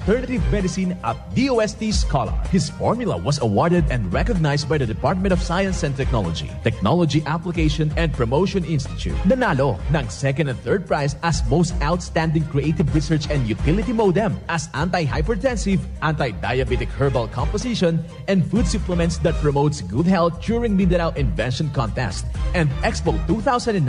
alternative medicine at DOST Scholar. His formula was awarded and recognized by the Department of Science and Technology, Technology Application and Promotion Institute. Nanalo ng second and third prize as Most Outstanding Creative Research and Utility Modem as anti-hypertensive, anti-diabetic herbal composition, and food supplements that promotes good health during Mindanao Invention Contest and Expo 2009,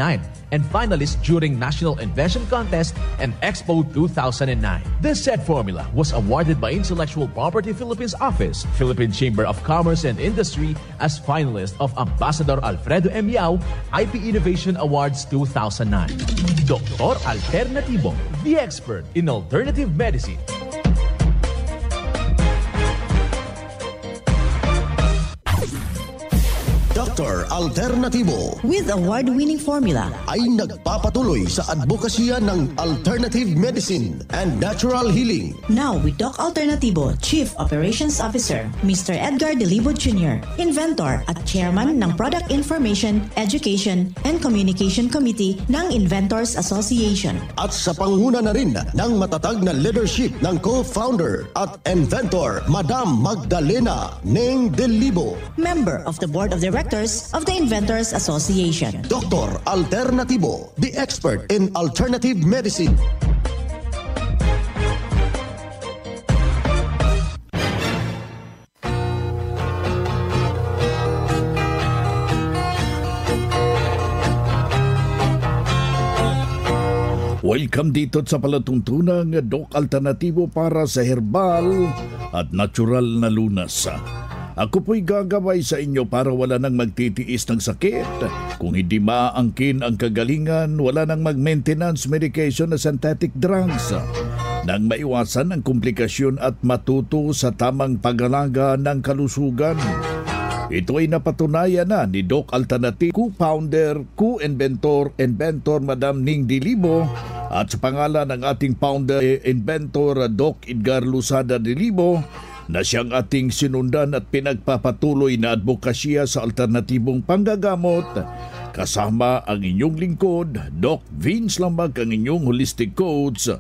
and finalist during National Invention Contest and Expo 2009. This said formula was awarded by Intellectual Property Philippines Office, Philippine Chamber of Commerce and Industry as finalist of Ambassador Alfredo M. Yao IP Innovation Awards 2009. Dr. Alternativo, the expert in alternative medicine. Dr. Alternativo with award-winning formula ay nagpapatuloy sa advokasya ng alternative medicine and natural healing. Now with Doc Alternativo, Chief Operations Officer, Mr. Edgar Delibo Jr., Inventor at Chairman ng Product Information, Education and Communication Committee ng Inventors Association. At sa panguna na rin ng matatag na leadership ng co-founder at inventor, Madam Magdalena Neng Delibo, Member of the Board of Directors of the Inventors Association. Dr. Alternativo, the expert in alternative medicine. Welcome dito sa palatuntunang Doc Alternativo para sa herbal at natural na lunas. Ako po'y gagabay sa inyo para wala nang magtitiis ng sakit. Kung hindi maaangkin ang kagalingan, wala nang mag-maintenance medication na synthetic drugs. Nang maiwasan ang komplikasyon at matuto sa tamang pag-alaga ng kalusugan. Ito ay napatunayan na ni Doc Alternativo, co-founder, co-inventor, Madam Ning Delibo, at sa pangalan ng ating founder, inventor Doc Edgar Lusada Delibo, na siyang ating sinundan at pinagpapatuloy na advokasya sa alternatibong panggagamot. Kasama ang inyong lingkod, Doc Vince Lambag, ang inyong holistic coach,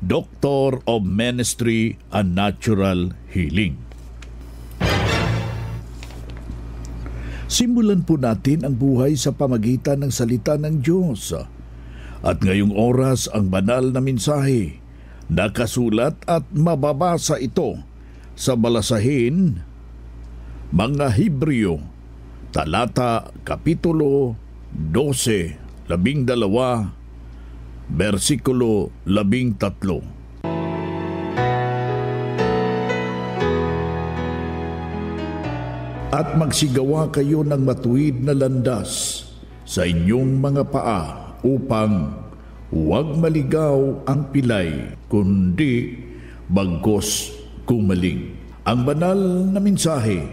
Doctor of Ministry and Natural Healing. Simulan po natin ang buhay sa pamagitan ng salita ng Diyos. At ngayong oras ang banal na mensahe, nakasulat at mababasa ito sa balasahin, mga Hebreo, talata, kapitulo 12, 12, versikulo 13. At magsigawa kayo ng matuwid na landas sa inyong mga paa upang huwag maligaw ang pilay, kundi bagkus kumaling. Ang banal na mensahe,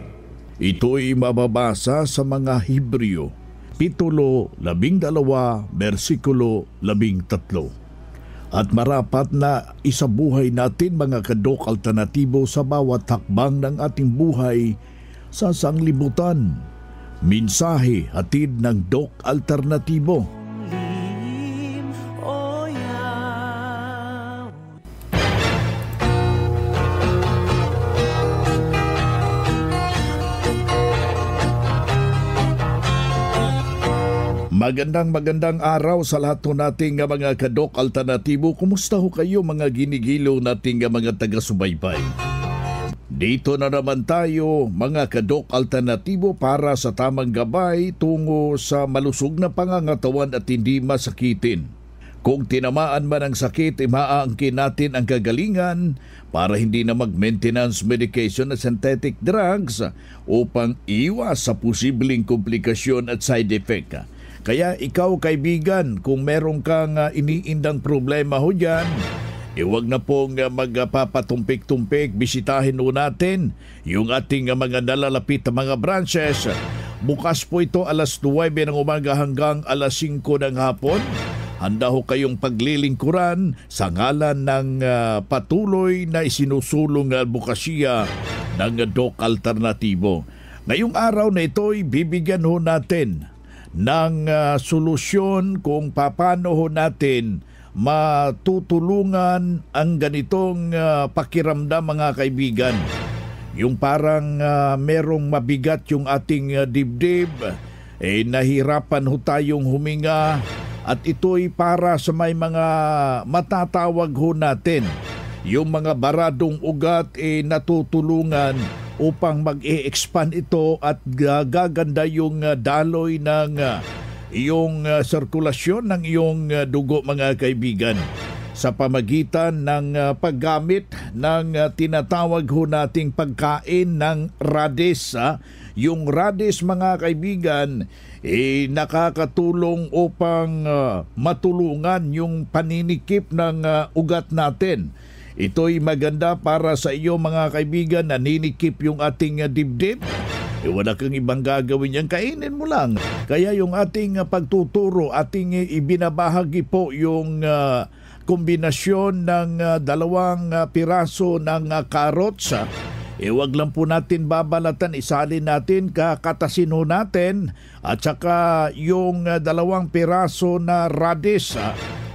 ito'y mababasa sa mga Hebreo, kapitulo 12, versikulo 13. At marapat na isabuhay natin mga ka-Doc Alternativo sa bawat hakbang ng ating buhay sa sanglibutan. Mensahe hatid ng Doc Alternativo. Magandang araw sa lahat ho nating mga ka-Doc Alternativo. Kumusta ho kayo mga ginigilo nating mga taga-subaybay? Dito na naman tayo mga ka-Doc Alternativo para sa tamang gabay tungo sa malusog na pangangatawan at hindi masakitin. Kung tinamaan man ang sakit, maaangkin natin ang kagalingan para hindi na mag-maintenance medication at synthetic drugs upang iwas sa posibleng komplikasyon at side effect. Kaya ikaw kaibigan, kung meron kang iniindang problema ho dyan, huwag na pong magpapatumpik-tumpik, bisitahin ho natin yung ating mga nalalapit na mga branches. Bukas po ito alas 9 ng umaga hanggang alas 5 ng hapon. Handa ho kayong paglilingkuran sa ngalan ng patuloy na isinusulong advokasya ng Doc Alternativo. Ngayong araw na ito, bibigyan ho natin ng solusyon kung paano ho natin matutulungan ang ganitong pakiramdam, mga kaibigan. Yung parang merong mabigat yung ating dibdib, nahirapan ho tayong huminga, at ito'y para sa may mga matatawag ho natin. Yung mga baradong ugat natutulungan upang mag-e-expand ito at gaganda yung daloy ng iyong sirkulasyon ng iyong dugo, mga kaibigan, sa pamagitan ng paggamit ng tinatawag ho nating pagkain ng radish. Yung radish, mga kaibigan, nakakatulong upang matulungan yung paninikip ng ugat natin. Ito'y maganda para sa iyo, mga kaibigan, naninikip yung ating dibdib. Wala kang ibang gagawin yan, kainin mo lang. Kaya yung ating pagtuturo, ating ibinabahagi po yung kombinasyon ng 2 piraso ng carrots. Wag lang po natin babalatan, isalin natin, kakatasin ho natin, at saka yung 2 piraso na radish.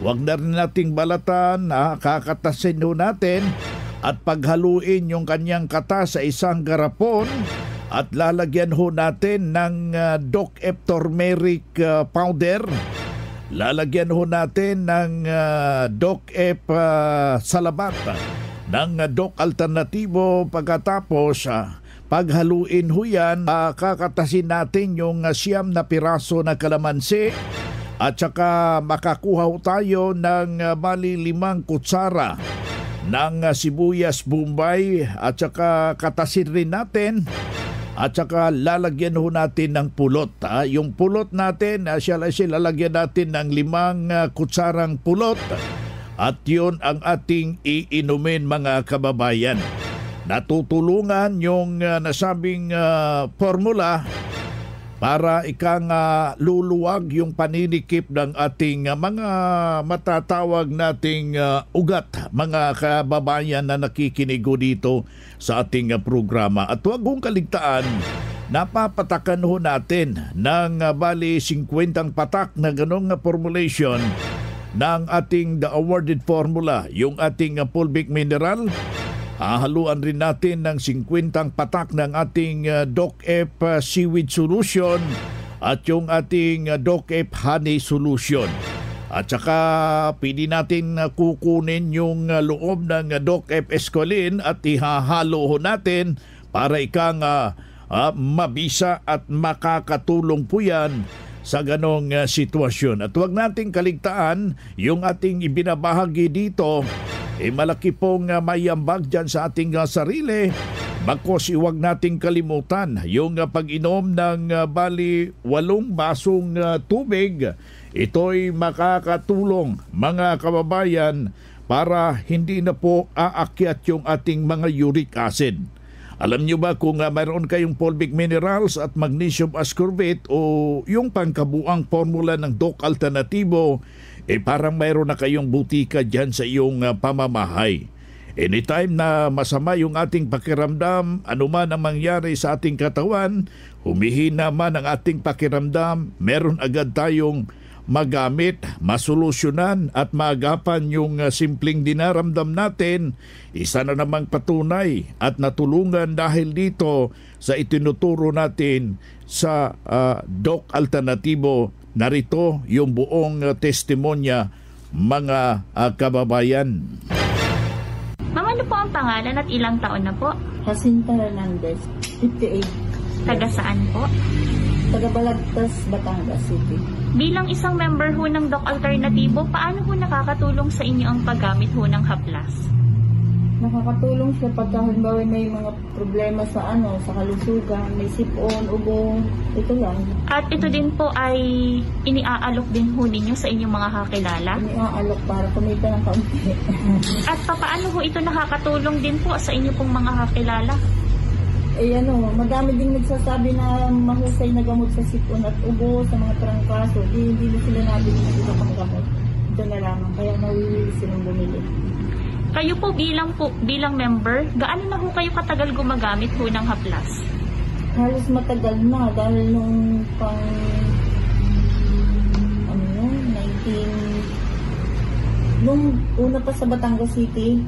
Wag na rin nating balatan, kakatasin ho natin at paghaluin yung kanyang kata sa isang garapon at lalagyan ho natin ng Doc F turmeric powder. Lalagyan ho natin ng Doc F salabat, ng Doc alternatibo. Pagkatapos paghaluin ho yan, kakatasin natin yung 9 na piraso na kalamansi. At saka makakuha tayo ng bali 5 kutsara ng sibuyas bombay, at saka katasin rin natin, at saka lalagyan ho natin ng pulot. Yung pulot natin, lalagyan natin ng 5 kutsarang pulot, at yun ang ating iinumin, mga kababayan. Natutulungan yung nasabing formula para luluwag yung paninikip ng ating mga matatawag nating ugat, mga kababayan na nakikinig dito sa ating programa. At huwag kong kaligtaan, napapatakan ho natin ng bali 50 patak na ganong formulation ng ating the awarded formula, yung ating fulvic mineral. Hahaluan rin natin ng 50 patak ng ating Doc F Seaweed Solution at yung ating Doc F Honey Solution. At saka pwede natin kukunin yung loob ng Doc F Esqualene at ihahalo natin para mabisa at makakatulong po yan sa ganong sitwasyon. At huwag nating kaligtaan yung ating ibinabahagi dito, malaki pong mayambag dyan sa ating sarili. Bakos iwag nating kalimutan yung pag-inom ng bali 8 basong tubig. Ito'y makakatulong, mga kababayan, para hindi na po aakyat yung ating mga uric acid. Alam nyo ba kung mayroon kayong fulvic minerals at magnesium ascorbate o yung pangkabuang formula ng Doc Alternativo, parang mayroon na kayong butika dyan sa iyong pamamahay. Anytime na masama yung ating pakiramdam, anuman ang mangyari sa ating katawan, humihina man ang ating pakiramdam, meron agad tayong magamit, masolusyonan at maagapan yung simpleng dinaramdam natin. Isa na namang patunay at natulungan dahil dito sa itinuturo natin sa Doc Alternativo. Narito yung buong testimonya, mga kababayan. Ma'am, ano po ang pangalan at ilang taon na po? Jacinta Hernandez, 58. Taga saan po? Taga Balagtas, Batangas City. Bilang isang member ho ng Doc Alternativo, paano ho nakakatulong sa inyo ang paggamit ho ng haplas? Nakakatulong siya pagka halimbawa may mga problema sa kalusugan, may sipon, ubo, ito lang. At ito din po ay iniaalok din ho ninyo sa inyong mga kakilala? Iniaalok para kumita ng kaunti. At paano ho ito nakakatulong din po sa inyo pong mga kakilala? Madami din nagsasabi na mahusay na gamot sa sipon at ubo, sa mga trangkaso. Hindi na sila nabili ng iba pang gamot. Ito na lamang, kaya nawiwili silang bumili. Kayo po bilang member, gaano na ho kayo katagal gumagamit ho ng haplas? Halos matagal na dahil nung 19 Nung una pa sa Batangas City,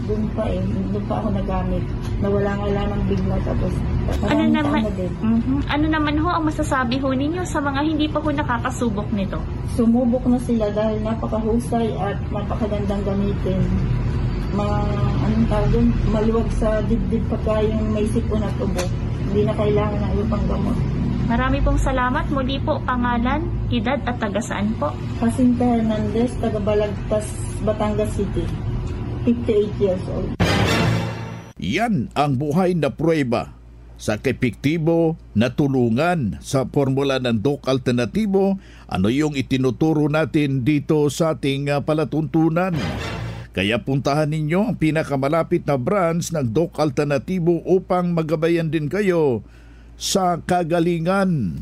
doon pa ako nagamit. Nawala nga lang ng bigla, tapos ano naman ho ang masasabi ho ninyo sa mga hindi pa ho nakakasubok nito? Sumubok na sila dahil napakahusay at napakagandang gamitin. Maluwag sa dibdib pagka yung may sipon at ubo. Hindi na kailangan ng ibang gamot. Marami pong salamat. Muli po, pangalan, edad at taga saan po? Jacinta Hernandez, taga Balagtas, Batangas City. 58 years old. Yan ang buhay na pruweba sa epektibo na tulungan sa formula ng Doc Alternatibo. Ano yung itinuturo natin dito sa ating palatuntunan. Kaya puntahan ninyo ang pinakamalapit na branch ng Doc Alternatibo upang magabayan din kayo sa kagalingan.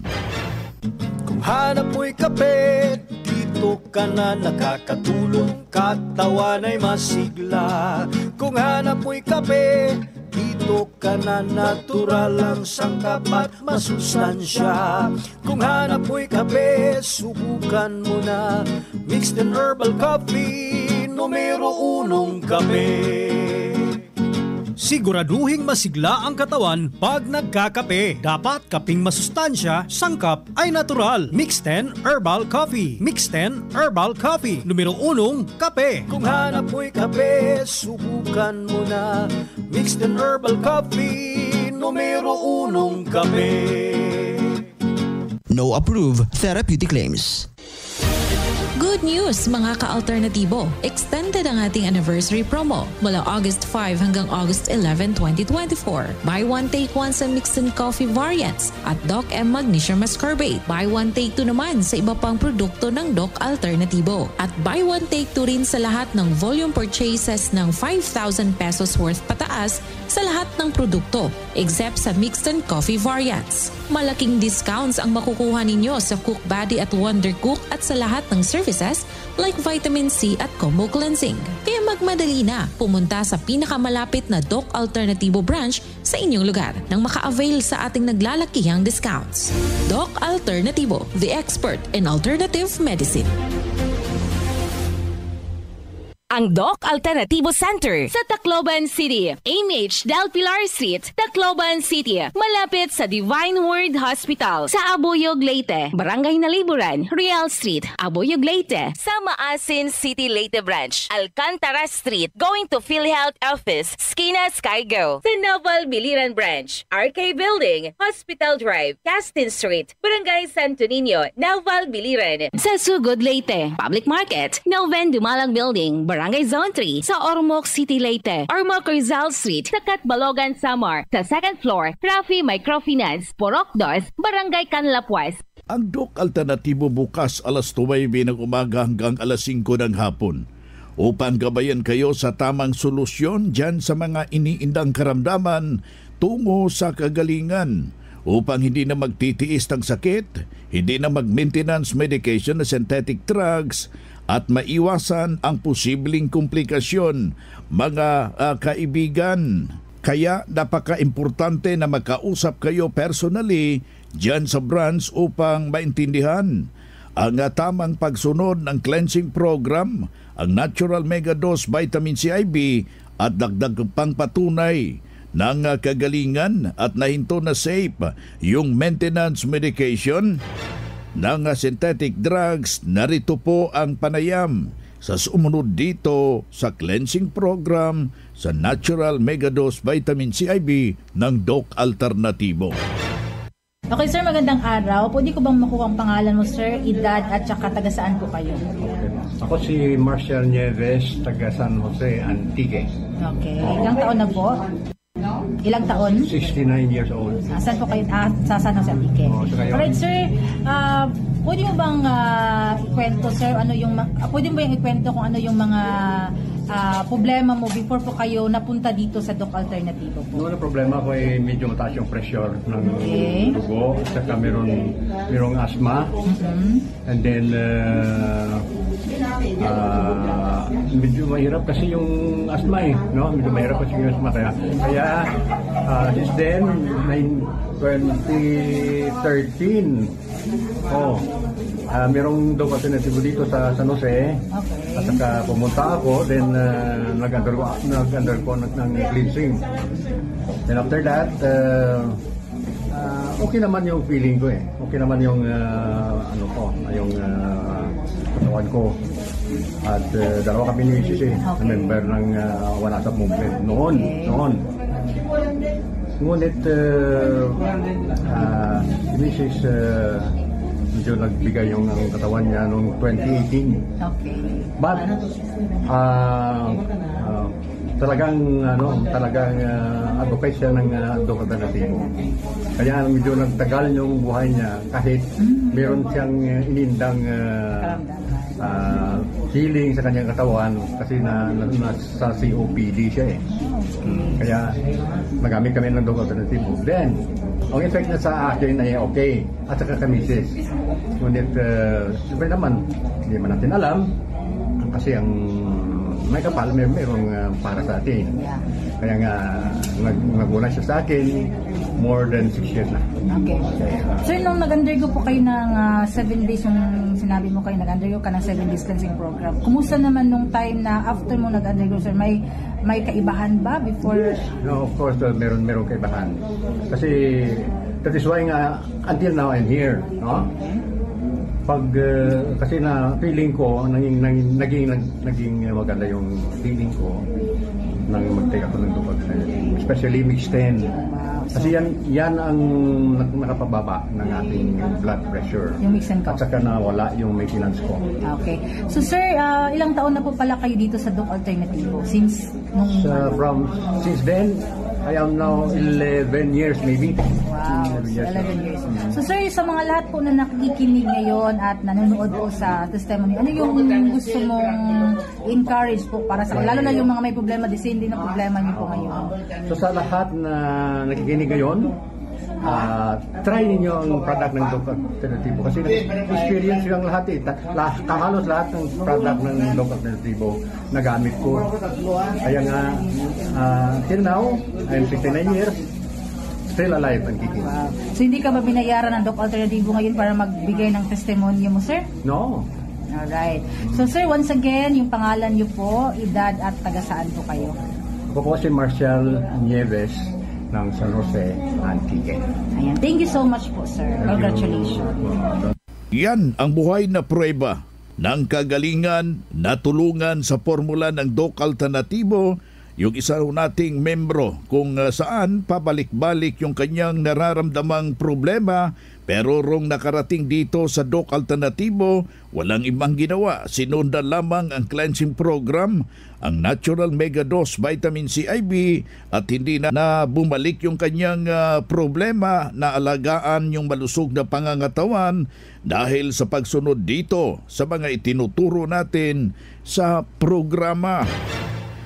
Kung hanap mo'y kape, dito ka na nakakatulong, katawan ay masigla. Kung hanap mo'y kape, dito ka na natural ang sangkap at masustansya. Kung hanap mo'y kape, subukan mo na mixed and herbal coffee, numero 1 kape. Siguraduhing masigla ang katawan pag nagkakape. Dapat kaping masustansya, sangkap ay natural. Mixed 10 Herbal Coffee. Mixed 10 Herbal Coffee. Numero 1, kape. Kung hanap mo'y kape, subukan mo na Mixed 10 Herbal Coffee. Numero 1, kape. No approved therapeutic claims. Good news mga ka-alternatibo! Extended ang ating anniversary promo mula August 5 hanggang August 11, 2024. Buy one take one sa mixed and coffee variants at Doc M Magnesium Ascorbate. Buy one take two naman sa iba pang produkto ng Doc Alternatibo. At buy one take two rin sa lahat ng volume purchases ng 5,000 pesos worth pataas sa lahat ng produkto except sa mixed and coffee variants. Malaking discounts ang makukuha ninyo sa Cook Buddy at Wonder Cook at sa lahat ng services like vitamin C at combo cleansing. Kaya magmadali na, pumunta sa pinakamalapit na Doc Alternatibo branch sa inyong lugar nang maka-avail sa ating naglalakihang discounts. Doc Alternatibo, the expert in alternative medicine. Ang Doc Alternatibo Center sa Tacloban City, AMH Del Pilar Street, Tacloban City, malapit sa Divine Word Hospital sa Abuyog, Leyte, Barangay Naliburan, Real Street, Abuyog, Leyte, sa Maasin City, Leyte Branch, Alcantara Street, going to PhilHealth Office, Skina Skygo, sa Naval Biliran Branch, RK Building, Hospital Drive, Castin Street, Barangay Santo Niño, Naval Biliran, sa Sugod, Leyte, Public Market, Noven Dumalang Building, Barangay Zone 3 sa Ormoc City, Leyte. Ormoc Rizal Street sa Catbalogan, Samar. Sa second floor, Rafi Microfinance, Porok 2, Barangay Canlapuas. Ang Doc Alternatibo bukas alas 9 ng umaga hanggang alas 5 ng hapon upang gabayan kayo sa tamang solusyon dyan sa mga iniindang karamdaman tungo sa kagalingan upang hindi na magtitiis ng sakit, hindi na mag-maintenance medication na synthetic drugs at maiwasan ang posibleng komplikasyon, mga kaibigan. Kaya napaka-importante na makausap kayo personally dyan sa branch upang maintindihan ang tamang pagsunod ng cleansing program, ang Natural Mega Dose Vitamin C IV at dagdag pang patunay ng kagalingan at nahinto na safe yung maintenance medication ng synthetic drugs. Narito po ang panayam sa sumunod dito sa cleansing program sa Natural Mega Dose Vitamin C IV ng Doc Alternatibo. Okay sir, magandang araw. Pwede ko bang makuha ang pangalan mo sir, edad at saka taga saan po kayo? Ako si Marcial Nieves, taga San Jose, Antique. Okay. Ilang taon na po? Ilang taon? 69 years old. Saan po kayo? Sa San Jose, Antique. Alright sir, pwede mo bang ikwento sir, pwede mo bang ikwento kung ano yung mga problema mo before po kayo napunta dito sa Doc Alternatibo po? Noong problema ko ay medyo mataas yung pressure ng dugo, at saka merong asthma, and then medyo mahirap kasi yung asthma no? Medyo mahirap kasi yung asthma kaya since then 2013 Merong Doc Alternatibo dito sa San Jose. Okay. At saka pumunta ako, then nag-undergo ng cleansing. Then after that, okay naman yung feeling ko eh. Okay naman yung yung katawan ko. At dalawa kami ni Mrs. member ng One Asap Movement. Noon. Ngunit si Mrs. medyo nagbigay yung katawan niya noong 2018. Okay. But talagang advocate siya ng Doc Alternatibo. Kaya medyo nagtagal yung buhay niya kahit meron siyang inindang healing sa kanyang katawan kasi sa COPD siya eh. Kaya nagamit kami ng Doc Alternatibo. Then, ang effect na sa akin ay okay at saka kamisis. Ngunit siyempre naman, hindi man natin alam kasi ang may kapal, mayroong para sa atin. Kaya nga, nagmula siya sa akin more than 6 years na. Okay. Sir, nung nag-undergo po kayo ng 7 days, yung sinabi mo kayo, nag-undergo ka ng 7 days cleansing program. Kumusta naman nung time na after mo nag-undergo, sir? May kaibahan ba before? No, of course, meron kaibahan. Kasi, that is why nga, until now I'm here. No? Kasi na feeling ko, naging maganda yung feeling ko nang mag-take ako ng Doc Alternatibo. Especially mixed 10. Kasi yan ang nakapababa ng ating blood pressure. Yung mix and cup. At saka nawala yung maintenance ko. Okay. So sir, ilang taon na po pala kayo dito sa Doc Alternatibo? Since then, I am now 11 years maybe. Wow, 11 years. So sir, sa mga lahat po na nakikinig ngayon at nanonood po sa testimony, ano yung gusto mong encourage po para sa lalo na yung mga may problema, the same din na problema niyo po ngayon? So sa lahat na nakikinig ngayon, try ninyo ang product ng Doc Alternatibo kasi experience yung lahat eh. Halos lahat ng product ng Doc Alternatibo nagamit ko. Kaya nga, till now, I'm 69 years, still alive and kicking. Wow. So hindi ka ba binayaran ng Doc Alternatibo ngayon para magbigay ng testimony mo, sir? No. Alright. So sir, once again, yung pangalan niyo po, edad at taga saan po kayo? Ako po si Marcial Nieves ng San Jose, Antique. Ayan. Thank you so much po, sir. Congratulations. Yan ang buhay na prueba ng kagalingan na tulungan sa formula ng Doc Alternatibo, yung isa nating membro kung saan pabalik-balik yung kanyang nararamdamang problema, pero rong nakarating dito sa Doc Alternatibo, walang ibang ginawa. Sinundan lamang ang cleansing program, ang Natural Mega Dose Vitamin C IV, at hindi na bumalik yung kanyang problema na alagaan yung malusog na pangangatawan dahil sa pagsunod dito sa mga itinuturo natin sa programa.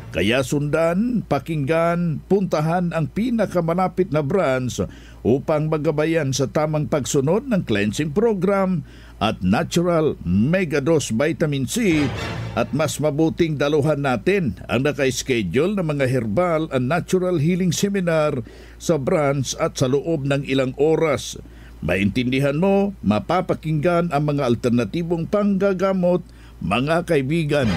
Kaya sundan, pakinggan, puntahan ang pinakamalapit na branch upang magabayan sa tamang pagsunod ng cleansing program at Natural Mega Dose Vitamin C, at mas mabuting daluhan natin ang naka-schedule ng mga herbal and natural healing seminar sa branch at sa loob ng ilang oras. Maintindihan mo, mapapakinggan ang mga alternatibong panggagamot, mga kaibigan.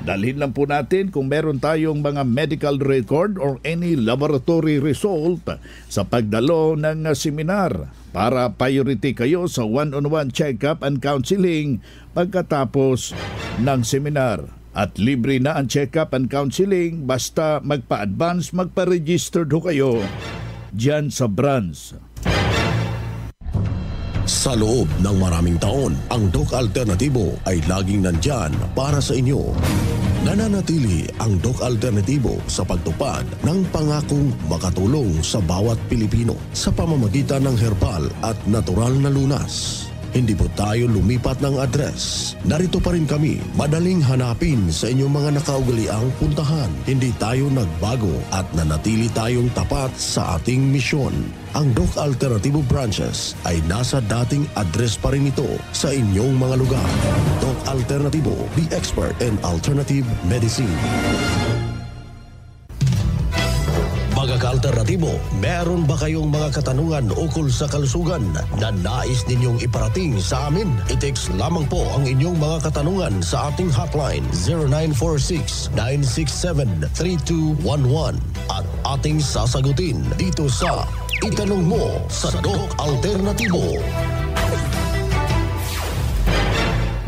Dalhin lang po natin kung meron tayong mga medical record or any laboratory result sa pagdalo ng seminar para priority kayo sa one-on-one check-up and counseling pagkatapos ng seminar. At libre na ang check-up and counseling basta magpa-advance, magpa-registered ho kayo dyan sa branch. Sa loob ng maraming taon, ang Doc Alternatibo ay laging nandyan para sa inyo. Nananatili ang Doc Alternatibo sa pagtupad ng pangakong makatulong sa bawat Pilipino sa pamamagitan ng herbal at natural na lunas. Hindi po tayo lumipat ng address. Narito pa rin kami, madaling hanapin sa inyong mga nakaugaliang puntahan. Hindi tayo nagbago at nanatili tayong tapat sa ating misyon. Ang Doc Alternatibo branches ay nasa dating address pa rin ito sa inyong mga lugar. Doc Alternatibo, the expert in alternative medicine. Alternatibo, meron ba kayong mga katanungan ukol sa kalusugan na nais ninyong iparating sa amin? I-text lamang po ang inyong mga katanungan sa ating hotline 0946-967-3211 at ating sasagutin dito sa Itanong Mo sa Doc Alternatibo.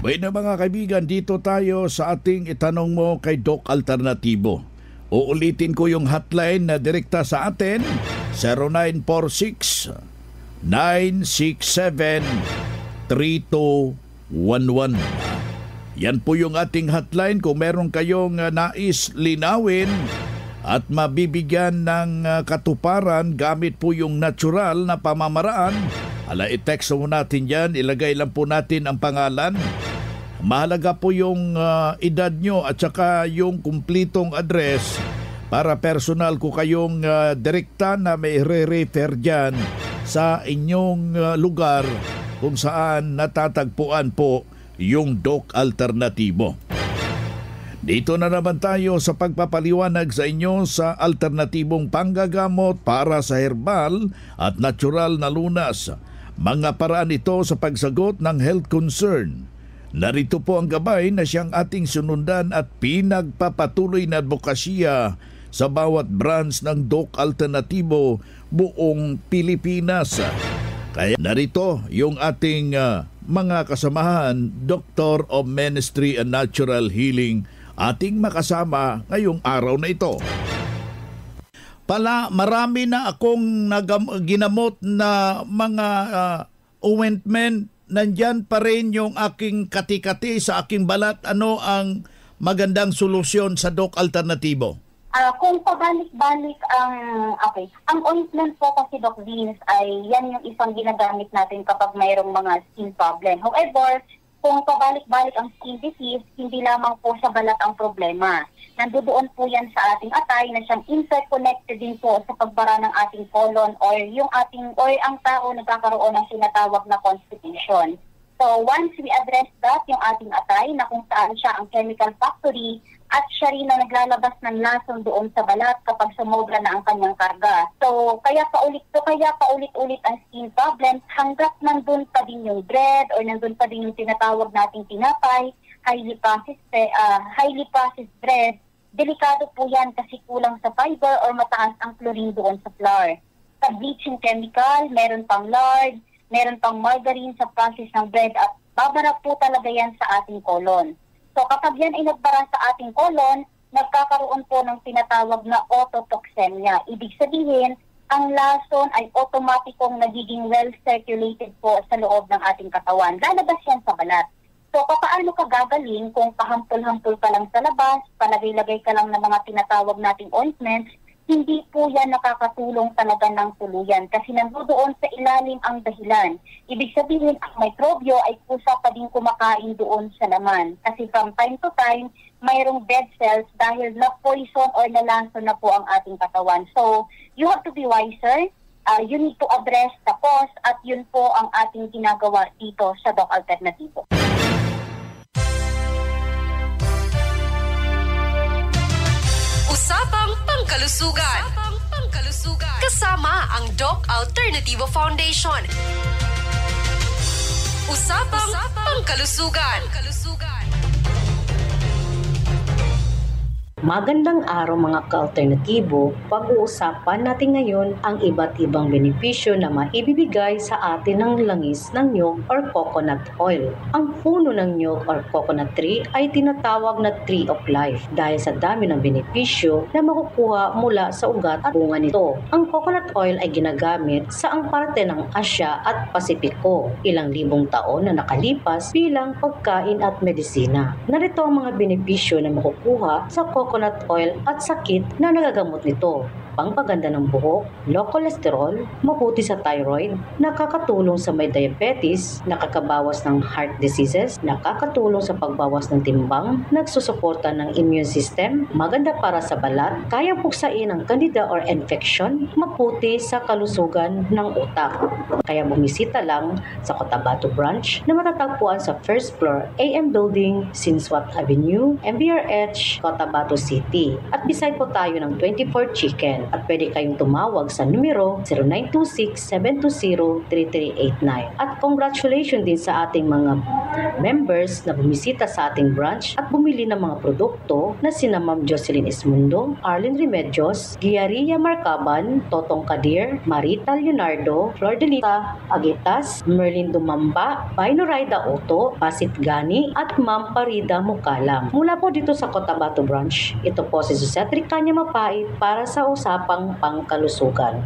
Bueno mga kaibigan, dito tayo sa ating Itanong Mo kay Doc Alternatibo. Uulitin ko yung hotline na direkta sa atin, 0946-967-3211. Yan po yung ating hotline kung meron kayong nais linawin at mabibigyan ng katuparan gamit po yung natural na pamamaraan. I-text mo natin yan, ilagay lang po natin ang pangalan. Mahalaga po yung edad nyo at saka yung kumplitong address para personal ko kayong direkta na may re-refer dyan sa inyong lugar kung saan natatagpuan po yung Doc Alternatibo. Dito na naman tayo sa pagpapaliwanag sa inyo sa alternatibong panggagamot para sa herbal at natural na lunas. Mga paraan ito sa pagsagot ng health concern. Narito po ang gabay na siyang ating sunundan at pinagpapatuloy na advokasya sa bawat branch ng Doc Alternatibo buong Pilipinas. Kaya narito yung ating mga kasamahan, Doctor of Ministry and Natural Healing, ating makasama ngayong araw na ito. Marami na akong ginamot na mga ointment. Nandyan pa rin yung aking kati-kati sa aking balat. Ano ang magandang solusyon sa Doc Alternatibo? Kung pabalik-balik ang ointment po kasi, Doc Vince, ay yan yung isang ginagamit natin kapag mayroong mga skin problem. However, kung pabalik-balik ang skin disease, hindi lamang po sa balat ang problema. Nandoon po yan sa ating atay na siyang interconnected din po sa pagbara ng ating colon or ang tao nagkakaroon ng sinatawag na constipation. So once we address that, yung ating atay na kung saan siya ang chemical factory at siya rin na naglalabas ng lason doon sa balat kapag sumobra na ang kanyang karga. So kaya paulit-ulit ang skin problems hanggat nandun pa din yung bread or nandun pa din yung tinatawag nating tinapay, highly processed bread. Delikado po yan kasi kulang sa fiber or mataas ang chlorine doon sa flour. Sa bleaching chemical, meron pang lard, meron pang margarine sa process ng bread at babara po talaga yan sa ating colon. So kapag yan ay nagbara sa ating colon, nagkakaroon po ng tinatawag na ototoxemia. Ibig sabihin, ang lason ay automatikong nagiging well-circulated po sa loob ng ating katawan. Lalabas yan sa balat. So, paano ka gagaling kung pahampol-hampol ka lang sa labas, palagay-lagay ka lang ng mga tinatawag nating ointments, hindi po yan nakakatulong talaga ng tuluyan kasi nandoon sa ilalim ang dahilan. Ibig sabihin, ang mikrobyo ay kusa pa din kumakain doon sa laman. Kasi from time to time, mayroong dead cells dahil na-poison or nalason na po ang ating katawan. So, you have to be wiser. You need to address the cause at yun po ang ating ginagawa dito sa Doc Alternatibo. Usapang Pangkalusugan. Kasama ang Doc Alternatibo Foundation. Usapang Pangkalusugan. Magandang araw mga ka-alternatibo. Pag-uusapan natin ngayon ang iba't ibang benepisyo na maibibigay sa atin ng langis ng niyog or coconut oil. Ang puno ng niyog or coconut tree ay tinatawag na tree of life dahil sa dami ng benepisyo na makukuha mula sa ugat at bunga nito. Ang coconut oil ay ginagamit sa ang parte ng Asya at Pasipiko ilang libong taon na nakalipas bilang pagkain at medisina. Narito ang mga benepisyo na makukuha sa coconut oil at sakit na nagagamot nito. Pangpaganda ng buhok, low cholesterol, mabuti sa thyroid, nakakatulong sa may diabetes, nakakabawas ng heart diseases, nakakatulong sa pagbawas ng timbang, nagsusuporta ng immune system, maganda para sa balat, kaya buksain ang candida or infection, mabuti sa kalusugan ng utak. Kaya bumisita lang sa Cotabato branch na matatagpuan sa first floor AM Building, Sinswat Avenue, MBRH, Cotabato City. At beside po tayo ng 24 Chicken. at pwede kayong tumawag sa numero 0926-720-3389. At congratulations din sa ating mga members na bumisita sa ating branch at bumili ng mga produkto na sina Ma'am Jocelyn Ismundo, Arlene Remedios, Giaria Marcaban, Totong Kadir, Marita Leonardo, Flor Delita Agitas, Merlin Dumamba, Bainoraida Oto, Basit Gani at Ma'am Parida Mukalam. Mula po dito sa Cotabato branch, ito po si Susetri Kanya Mapait para sa usapang pangkalusugan.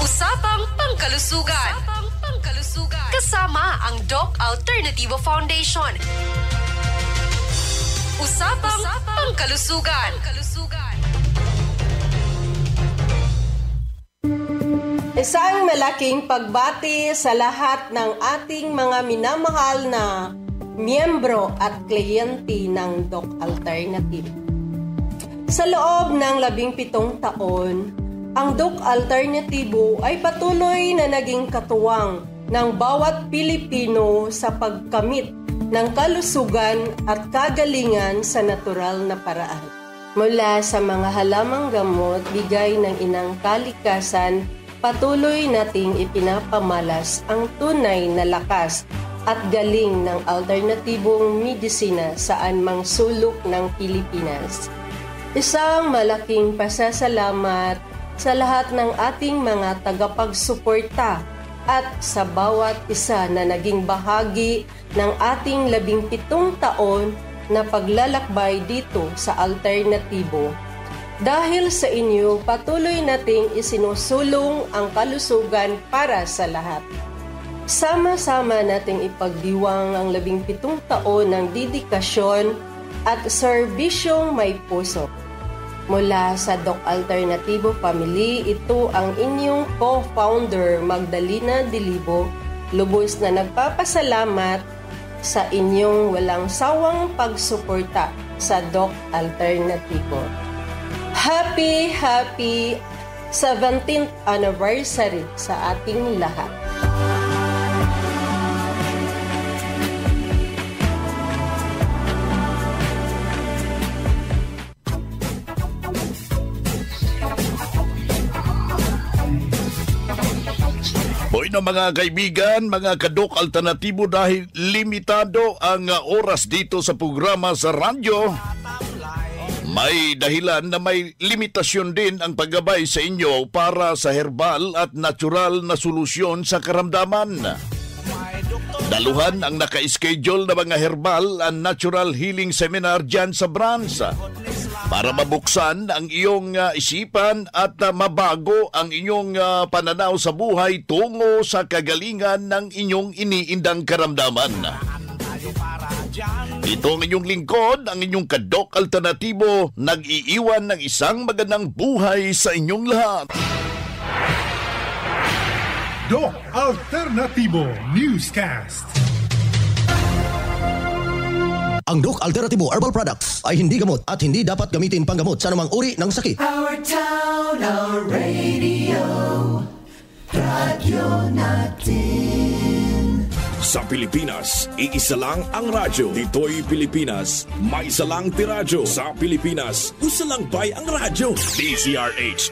Usapang pangkalusugan. Kasama ang Doc Alternativo Foundation. Usapang pangkalusugan. Isang malaking pagbati sa lahat ng ating mga minamahal na miyembro at kliyente ng Doc Alternative. Sa loob ng 17 taon, ang Doc Alternativo ay patuloy na naging katuwang ng bawat Pilipino sa pagkamit ng kalusugan at kagalingan sa natural na paraan. Mula sa mga halamang gamot, bigay ng Inang Kalikasan, patuloy nating ipinapamalas ang tunay na lakas at galing ng alternatibong medisina saan mang sulok ng Pilipinas. Isang malaking pasasalamat sa lahat ng ating mga tagapagsuporta at sa bawat isa na naging bahagi ng ating 17 taon na paglalakbay dito sa Alternatibo. Dahil sa inyo, patuloy nating isinusulong ang kalusugan para sa lahat. Sama-sama nating ipagdiwang ang 17 taon ng dedikasyon at serbisyong may puso. Mula sa Doc Alternativo Family, ito ang inyong co-founder Magdalena Dilibo, lubos na nagpapasalamat sa inyong walang sawang pagsuporta sa Doc Alternativo. Happy 17th anniversary sa ating lahat. Hoy na mga kaibigan, mga kadok alternatibo, dahil limitado ang oras dito sa programa sa radyo, may dahilan na may limitasyon din ang paggabay sa inyo para sa herbal at natural na solusyon sa karamdaman. Daluhan ang naka-schedule na mga herbal and natural healing seminar dyan sa branch para mabuksan ang iyong isipan at mabago ang inyong pananaw sa buhay tungo sa kagalingan ng inyong iniindang karamdaman. Ito ang inyong lingkod, ang inyong kadok alternatibo, nag-iiwan ng isang magandang buhay sa inyong lahat. Doc Alternativo Newscast. Ang Doc Alternativo Herbal Products ay hindi gamot at hindi dapat gamitin panggamot sa anumang uri ng sakit. Our town, our radio, radyo natin. Sa Pilipinas, iisa lang ang radyo. Dito'y Pilipinas, may isa lang tiradyo. Sa Pilipinas, usa lang bay ang radyo. DZRH